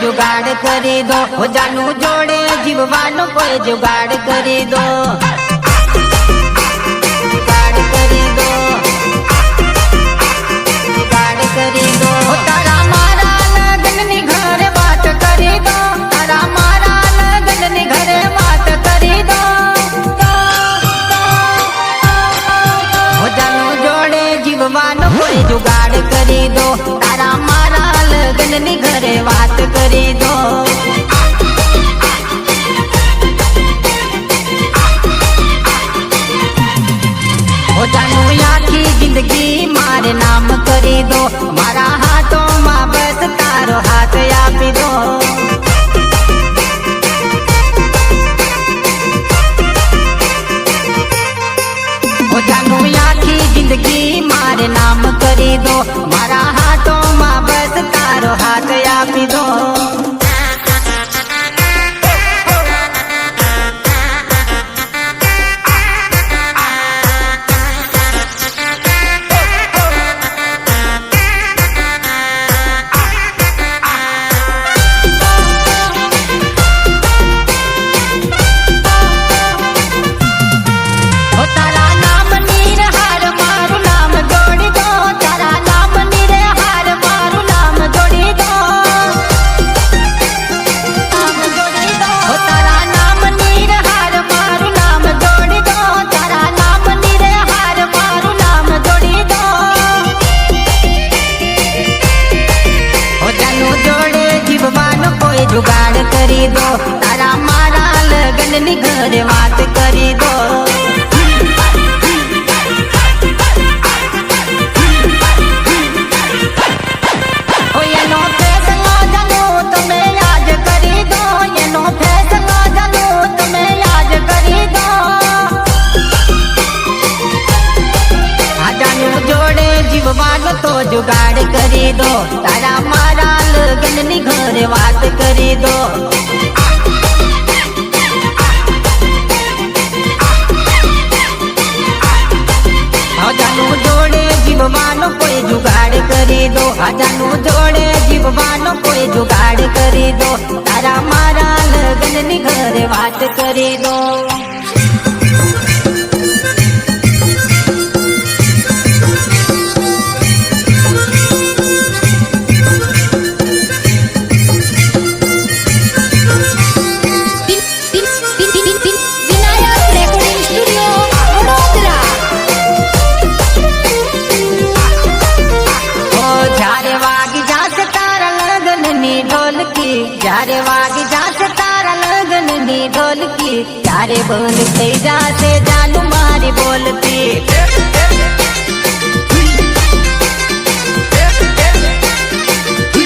जुगाड़ करी दो हो जानू जोड़े जीववानो कोई जुगाड़ करी दो जुगाड़ करी दो जुगाड़ करी दो तारा मारा लगन नी घर बात करी दो तारा मारा लगन नी घर बात करी दो हो जानू जोड़े जीववानो कोई जुगाड़ करी दो तारा मारा लगन नी घरे बात करी दो हो जानू आखी जिंदगी मारे नाम करी दो मारा हाथों में बस तारो हाथ आपी दो हो जानू आखी जिंदगी मारे नाम करी दो मारा हाथों में बस तारो हाथ आपी दो जुगाड़ करी दो तारा मारा लगन नी घरे बात करी दो ओ ये नो फैसला जानू तुम्हें याद करी दो ये नो फैसला जानू तुम्हें याद करी दो आ जानू जोड़े जीववान तो जुगाड़ करी दो तारा मारा लगन नी घरे बात करी दो जानू जोड़े जीववानो कोई जुगाड़ करी दो जानू जोड़े जीववानो कोई जुगाड़ करी दो तारा मारा लगन नी घरे बात करी दो जारे वागी जासे तारा लगन नी ढोलकी जारे बंद थई जासे जानू मारी बोलती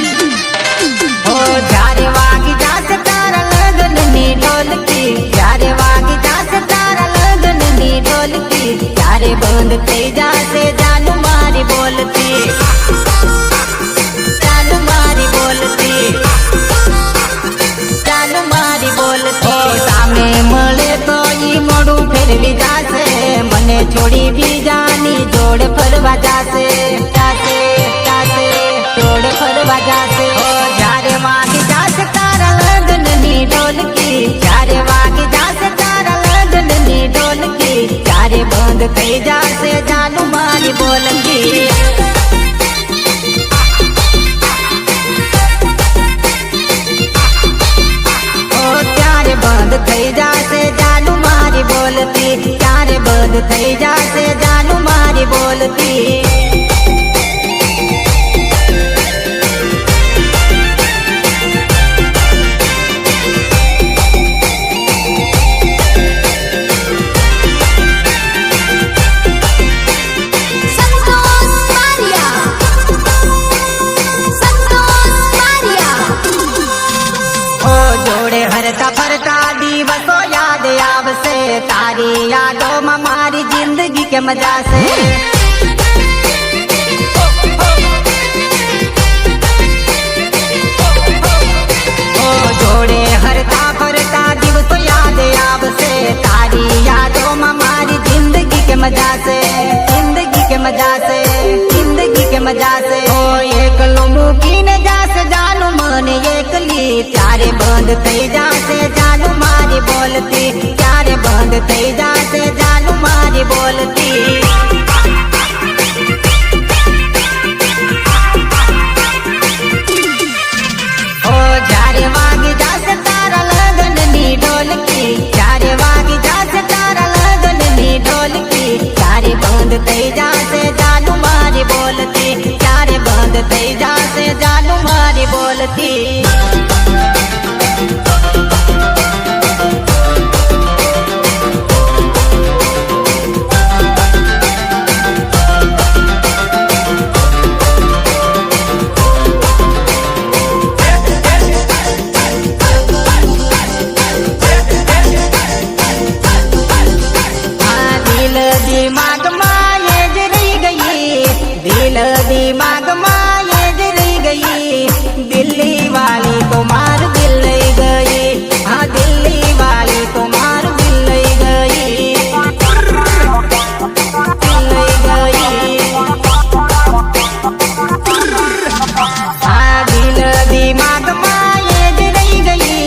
ओ जारे वागी जासे तारा लगन नी ढोलकी जारे वागी जासे तारा लगन नी ढोलकी जारे बंद थई जासे जानू मारी बोलती जानू मारी बोलती जानू मारी बोलती सामे मळे तो ई मोडू फेरवी जासे मने छोड़ी भी जानी जोड़ फरवा जासे जासे जासे जोड़ फरवा जासे ओ जारे वागी जासे तारा लगन नी ढोलकी जारे वागी जासे तारा लगन नी ढोलकी जारे बंद थई जासे जानू मारी बोलती बंद थई जासे जानू मारी बोलती त्यारे बंद थई जासे जानू मारी बोलती આ દિવસો યાદ આવશે, તારી યાદોમાં મારી જિંદગી કેમ જાશે. જોડે હરતા ફરતા દિવસો યાદ આવશે, તારી યાદોમાં મારી જિંદગી કેમ જાશે, જિંદગી કેમ જાશે, જિંદગી કેમ જાશે. ઓ એકલો મૂકીને જાશે જાનું મને એકલી, ત્યારે બંધ થઈ જાશે જાનું મારી બોલતી, ત્યારે બંધ થઈ જાશે જાનું મારી બોલતી. જ્યારે વાગી જાશે તારા લગનની ઢોલકી, જ્યારે વાગી જાશે તારા લગનની ઢોલકી, ત્યારે બંધ થઈ જાશે જાનું મારી બોલતી, ત્યારે બંધ થઈ જાશે જાનું મારી બોલતી. દિમાગમાં એ જ રહી ગઈ, દિલ દિમાગમાં એ જ રહી ગઈ, દિલ્હી વાળી તો મારું દિલ લઈ ગઈ, હા દિલ્હી વાળી તો મારું દિલ લઈ ગઈ, દિલ લઈ ગઈ. હા દિલ દિમાગમાં એ જ રહી ગઈ,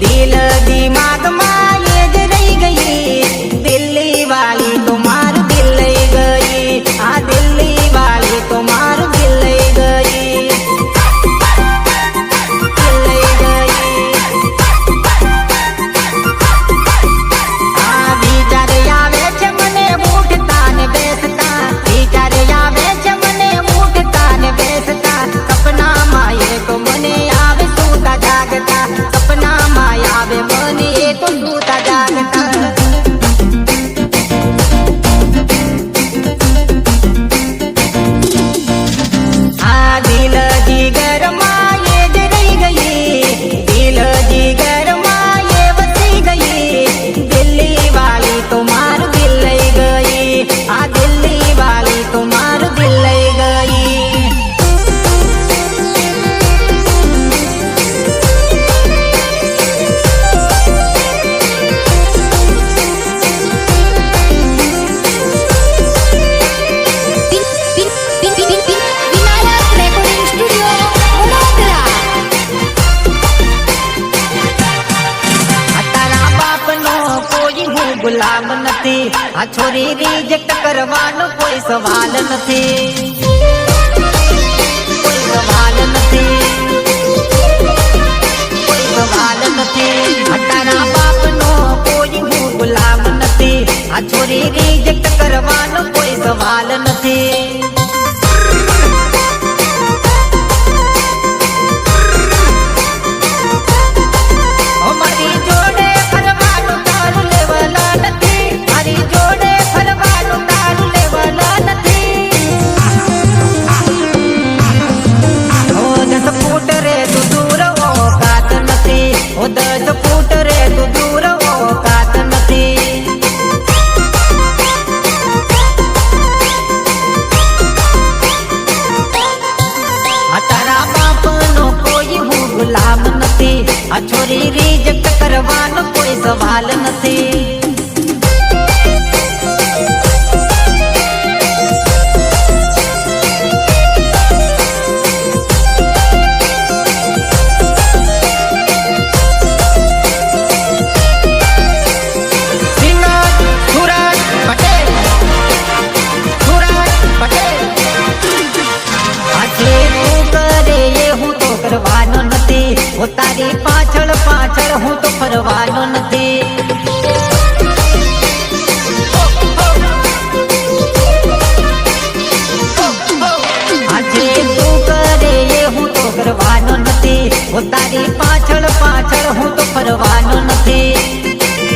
દિલ દિમાગમાં એ જ રહી ગઈ, દિલ્હી વાળી તો મારું દિલ લઈ ગઈ, આ દિલ્હી વાળી તો મારું દિલ લઈ ગઈ, દિલ લઈ ગઈ. આ વિચાર આવે છે મને ઉઠતા ને બેસતા, વિચાર આવે છે મને ઉઠતા ને બેસતા, સપનામાં એ તો મને આવે સૂતા જાગતા, સપનામાં આવે મને એ તો સૂતા જાગતા. દિલ જીગરમાં એ જ રહી ગઈ, દિલ જીગરમાં એ વસી ગઈ, દિલ્હી વાળી તો મારું દિલ લઈ ગઈ, આ દિલ્હી વાળી તો મારું દિલ લઈ ગઈ. ગુલામ નથી, આ છોરી રિજેક્ટ કરવાનો કોઈ સવાલ નથી, કોઈ સવાલ નથી, કોઈ સવાલ નથી. તારા બાપનો કોઈ હું ગુલામ નથી, આ છોરી રિજેક્ટ કરવાનો કોઈ સવાલ નથી. મારી જોડે ફરવાનું તારું લેવલા નથી, મારી જોડે ફરવાનું તારું લેવલા નથી. ઓ 10 ફૂટ રે તું દૂર ઓકાત નથી, ઓ 10 ફૂટ રે તું દૂર ઓકાત નથી. તારા બાપનો કોઈ હું ગુલામ નથી, આ છોરી રિજેક્ટ કરવાનો કોઈ સવાલ નથી.